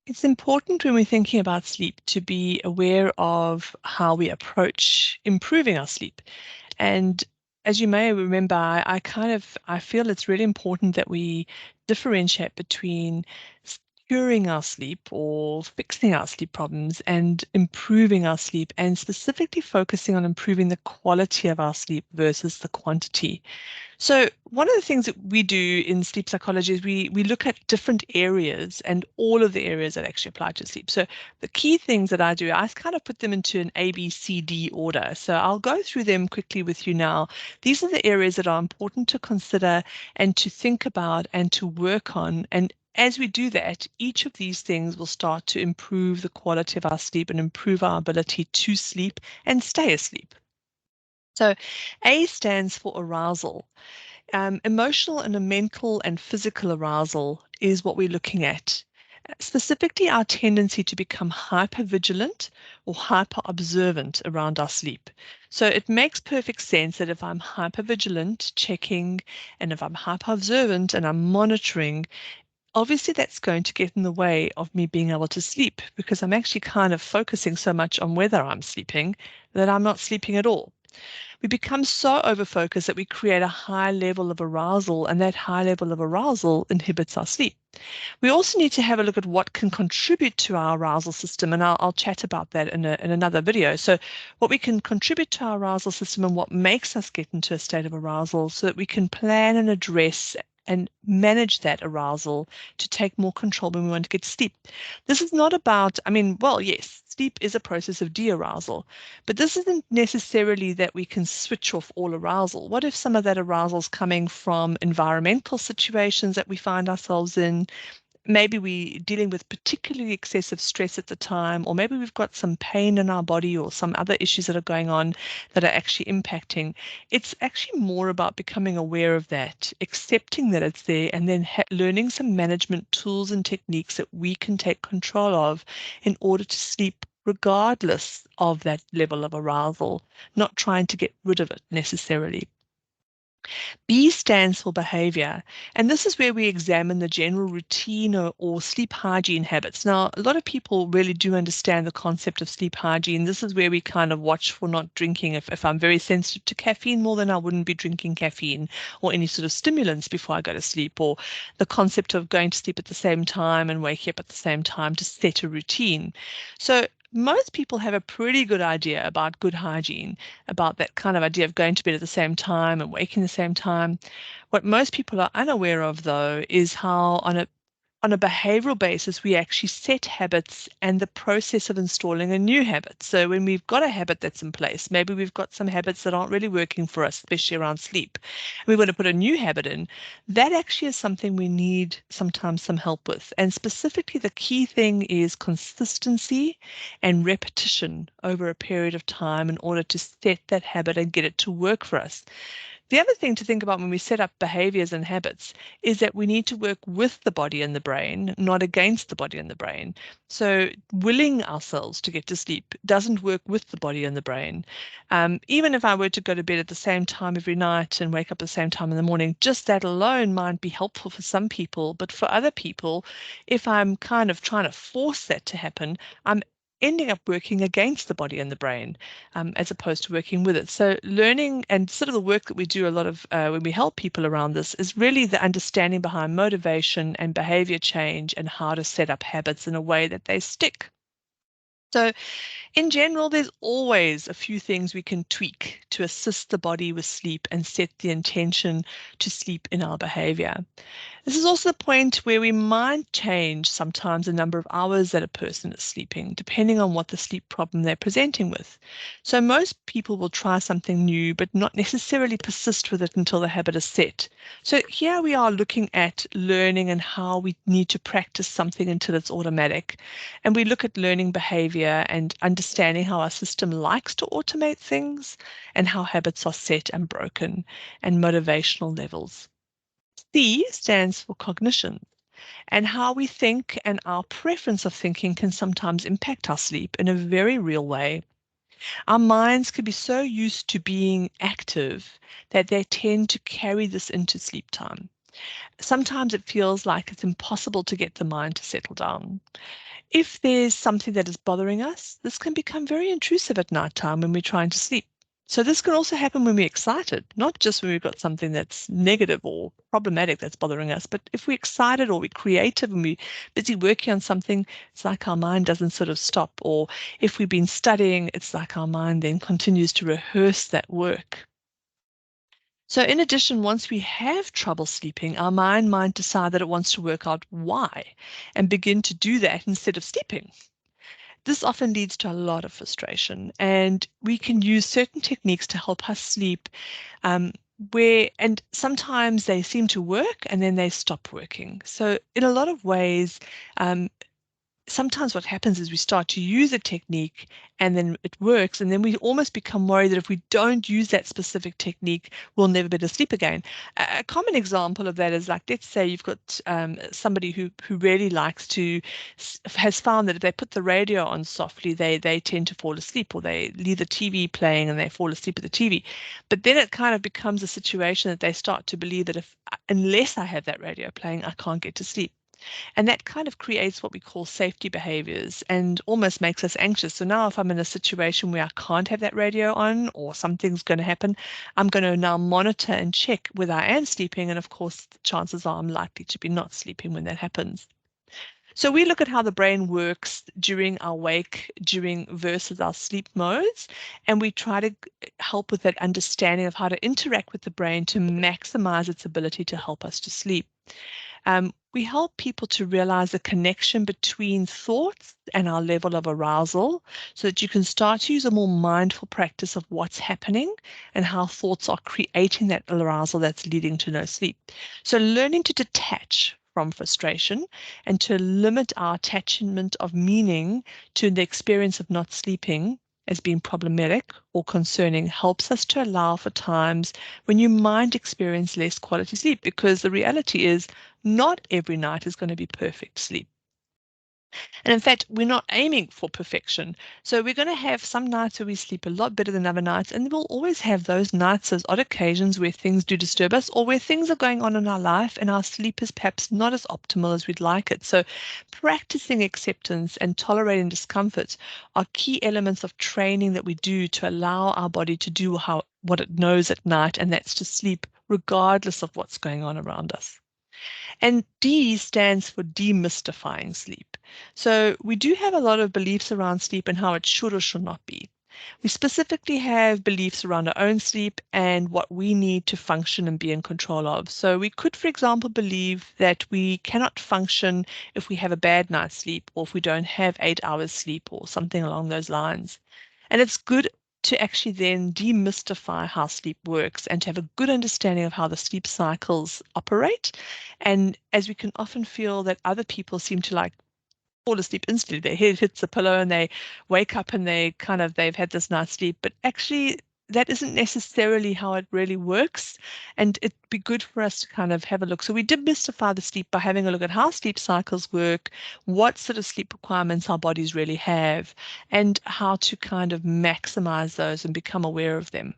It's important when we're thinking about sleep to be aware of how we approach improving our sleep. And as you may remember, I feel it's really important that we differentiate between curing our sleep or fixing our sleep problems and improving our sleep, and specifically focusing on improving the quality of our sleep versus the quantity. So one of the things that we do in sleep psychology is we look at different areas and all of the areas that actually apply to sleep. So the key things that I do, I kind of put them into an ABCD order. So I'll go through them quickly with you now. These are the areas that are important to consider and to think about and to work on. And as we do that, each of these things will start to improve the quality of our sleep and improve our ability to sleep and stay asleep. So A stands for arousal. Emotional and mental and physical arousal is what we're looking at. Specifically, our tendency to become hypervigilant or hyper observant around our sleep. So it makes perfect sense that if I'm hypervigilant, checking, and if I'm hyper observant and I'm monitoring, obviously that's going to get in the way of me being able to sleep, because I'm actually kind of focusing so much on whether I'm sleeping that I'm not sleeping at all. We become so overfocused that we create a high level of arousal, and that high level of arousal inhibits our sleep. We also need to have a look at what can contribute to our arousal system, and I'll chat about that in another video. So what we can contribute to our arousal system and what makes us get into a state of arousal, so that we can plan and address and manage that arousal to take more control when we want to get to sleep. This is not about, well, yes, sleep is a process of de-arousal, but this isn't necessarily that we can switch off all arousal. What if some of that arousal is coming from environmental situations that we find ourselves in? Maybe we're dealing with particularly excessive stress at the time, or maybe we've got some pain in our body or some other issues that are going on that are actually impacting. It's actually more about becoming aware of that, accepting that it's there, and then learning some management tools and techniques that we can take control of in order to sleep regardless of that level of arousal, not trying to get rid of it necessarily. B stands for behavior, and this is where we examine the general routine or sleep hygiene habits. Now, a lot of people really do understand the concept of sleep hygiene. This is where we kind of watch for not drinking. If I'm very sensitive to caffeine more, then I wouldn't be drinking caffeine or any sort of stimulants before I go to sleep, or the concept of going to sleep at the same time and waking up at the same time to set a routine. So most people have a pretty good idea about good hygiene, about that kind of idea of going to bed at the same time and waking at the same time. What most people are unaware of, though, is how on a behavioral basis, we actually set habits and the process of installing a new habit. So when we've got a habit that's in place, maybe we've got some habits that aren't really working for us, especially around sleep, and we want to put a new habit in, that actually is something we need sometimes some help with. And specifically, the key thing is consistency and repetition over a period of time in order to set that habit and get it to work for us. The other thing to think about when we set up behaviors and habits is that we need to work with the body and the brain, not against the body and the brain. So willing ourselves to get to sleep doesn't work with the body and the brain. Even if I were to go to bed at the same time every night and wake up at the same time in the morning, just that alone might be helpful for some people. But for other people, if I'm kind of trying to force that to happen, I'm ending up working against the body and the brain, as opposed to working with it. So learning and sort of the work that we do a lot of when we help people around this is really the understanding behind motivation and behavior change and how to set up habits in a way that they stick. So in general, there's always a few things we can tweak to assist the body with sleep and set the intention to sleep in our behavior. This is also the point where we might change sometimes the number of hours that a person is sleeping, depending on what the sleep problem they're presenting with. So most people will try something new, but not necessarily persist with it until the habit is set. So here we are looking at learning and how we need to practice something until it's automatic. And we look at learning behavior and understanding how our system likes to automate things and how habits are set and broken and motivational levels. C stands for cognition, and how we think and our preference of thinking can sometimes impact our sleep in a very real way. Our minds can be so used to being active that they tend to carry this into sleep time. Sometimes it feels like it's impossible to get the mind to settle down. If there's something that is bothering us, this can become very intrusive at night time when we're trying to sleep. So this can also happen when we're excited, not just when we've got something that's negative or problematic that's bothering us, but if we're excited or we're creative and we're busy working on something, it's like our mind doesn't sort of stop. Or if we've been studying, it's like our mind then continues to rehearse that work. So in addition, once we have trouble sleeping, our mind might decide that it wants to work out why and begin to do that instead of sleeping. This often leads to a lot of frustration, and we can use certain techniques to help us sleep, um, and sometimes they seem to work and then they stop working. So in a lot of ways, um, sometimes what happens is we start to use a technique and then it works, and then we almost become worried that if we don't use that specific technique, we'll never be able to sleep again. A common example of that is, like, let's say you've got somebody who really likes to, has found that if they put the radio on softly, they tend to fall asleep, or they leave the TV playing and they fall asleep at the TV. But then it kind of becomes a situation that they start to believe that if unless I have that radio playing, I can't get to sleep. And that kind of creates what we call safety behaviors and almost makes us anxious. So now, if I'm in a situation where I can't have that radio on or something's going to happen, I'm going to now monitor and check whether I am sleeping. And of course, the chances are I'm likely to be not sleeping when that happens. So we look at how the brain works during our wake, during versus our sleep modes, and we try to help with that understanding of how to interact with the brain to maximize its ability to help us to sleep. We help people to realize the connection between thoughts and our level of arousal, so that you can start to use a more mindful practice of what's happening and how thoughts are creating that arousal that's leading to no sleep. So learning to detach from frustration and to limit our attachment of meaning to the experience of not sleeping as being problematic or concerning helps us to allow for times when you might experience less quality sleep, because the reality is not every night is going to be perfect sleep. And in fact, we're not aiming for perfection. So we're going to have some nights where we sleep a lot better than other nights, and we'll always have those nights, those odd occasions where things do disturb us or where things are going on in our life and our sleep is perhaps not as optimal as we'd like it. So practicing acceptance and tolerating discomfort are key elements of training that we do to allow our body to do what it knows at night, and that's to sleep regardless of what's going on around us. And D stands for demystifying sleep. So we do have a lot of beliefs around sleep and how it should or should not be. We specifically have beliefs around our own sleep and what we need to function and be in control of. So we could, for example, believe that we cannot function if we have a bad night's sleep, or if we don't have 8 hours sleep, or something along those lines. And it's good to actually then demystify how sleep works and to have a good understanding of how the sleep cycles operate. And as we can often feel that other people seem to like fall asleep instantly, their head hits the pillow and they wake up and they've had this night's sleep, but actually that isn't necessarily how it really works. And it'd be good for us to kind of have a look. So we demystify the sleep by having a look at how sleep cycles work, what sort of sleep requirements our bodies really have, and how to kind of maximize those and become aware of them.